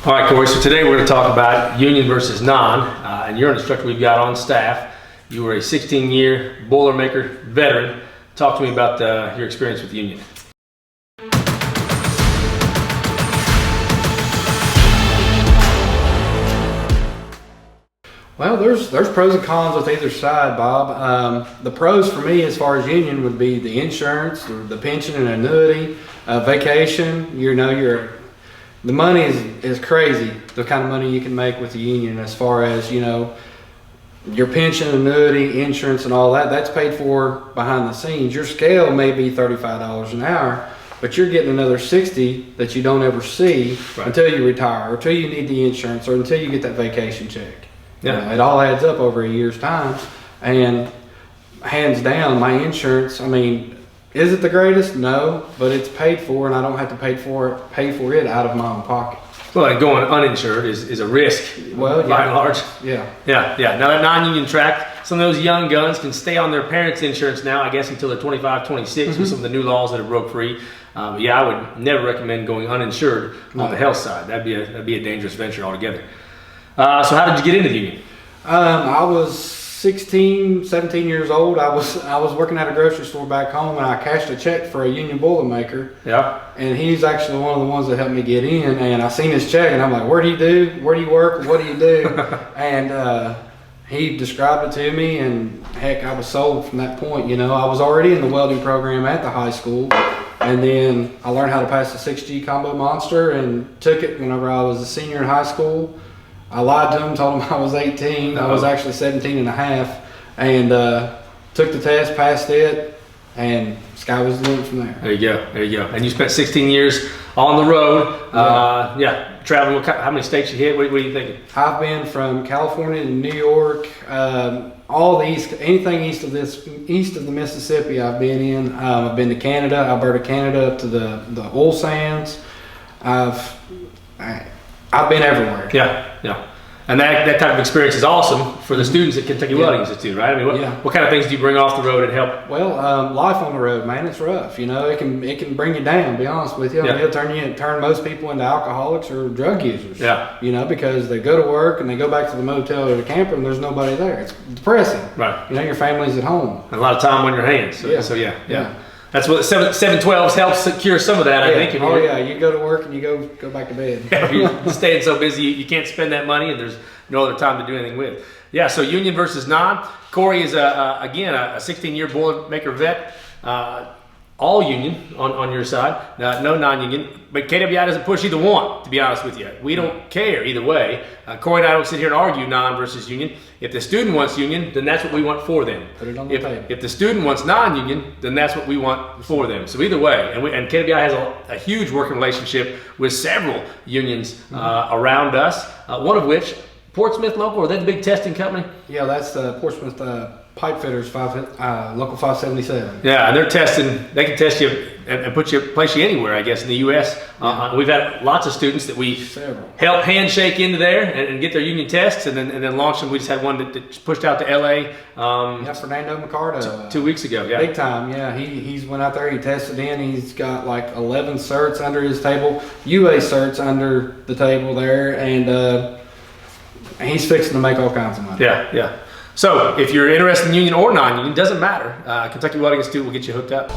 All right, Corey, so today we're going to talk about union versus non, and you're an instructor we've got on staff. You were a 16-year Boilermaker veteran. Talk to me about your experience with union. Well, there's pros and cons with either side, Bob. The pros for me as far as union would be the insurance, the pension and annuity, vacation. The money is crazy, the kind of money you can make with the union as far as, your pension, annuity, insurance and all that, that's paid for behind the scenes. Your scale may be $35 an hour, but you're getting another $60 that you don't ever see until you retire, or until you need the insurance, or until you get that vacation check. Yeah. It all adds up over a year's time. And hands down, my insurance, is it the greatest? No, but it's paid for, and I don't have to pay for it out of my own pocket. Well, and going uninsured is a risk, by and large. Yeah. Now that non-union track, some of those young guns can stay on their parents' insurance now, I guess, until they're 25, 26 with some of the new laws that have broke free. I would never recommend going uninsured on the health side. That'd be a dangerous venture altogether. So how did you get into the union? I was 17 years old. I was working at a grocery store back home, and I cashed a check for a union Boilermaker. Yeah. And he's actually one of the ones that helped me get in. And I seen his check, and I'm like, "Where do you do? Where do you work? What do you do?" And he described it to me, and heck, I was sold from that point. I was already in the welding program at the high school, and then I learned how to pass the 6G combo monster, and took it whenever I was a senior in high school. I lied to him, told him I was 18. I was actually 17 and a half, and took the test, passed it, and sky was the limit from there. There you go. And you spent 16 years on the road. Traveling. How many states you hit? What are you thinking? I've been from California to New York, all the east, anything east of the Mississippi I've been in. I've been to Canada, Alberta, Canada, up to the oil sands. I've been everywhere. Yeah. And that type of experience is awesome for the students at Kentucky Welding Institute, right? What kind of things do you bring off the road and help? Well, life on the road, man, it's rough. It can bring you down, to be honest with you. It'll turn most people into alcoholics or drug users. Yeah. Because they go to work and they go back to the motel or the camper and there's nobody there. It's depressing. Right. Your family's at home. And a lot of time on your hands. So yeah. That's what 712s helps cure some of that, I think. You go to work and you go back to bed. You're staying so busy, you can't spend that money, and there's no other time to do anything with. Yeah, so union versus non. Corey is, again, a 16-year Boilermaker vet. All union on your side, no non-union. But KWI doesn't push either one, to be honest with you. We don't care either way. Corey and I don't sit here and argue non versus union. If the student wants union, then that's what we want for them. Put it on the table. If the student wants non-union, then that's what we want for them. So either way, and KWI has a huge working relationship with several unions around us, one of which, Portsmouth Local, are they the big testing company? Yeah, that's Portsmouth Pipe Fitters, Local 577. Yeah, and they're testing. They can test you and place you anywhere, I guess, in the U.S. We've had lots of students that we help handshake into there and get their union tests, and then launch them. We just had one that pushed out to L.A. Fernando Micardo. 2 weeks ago. Yeah, big time. Yeah, he's went out there. He tested in. He's got like 11 certs under his table, UA certs under the table there, and he's fixing to make all kinds of money. Yeah. So if you're interested in union or non-union, doesn't matter. Kentucky Welding Institute will get you hooked up.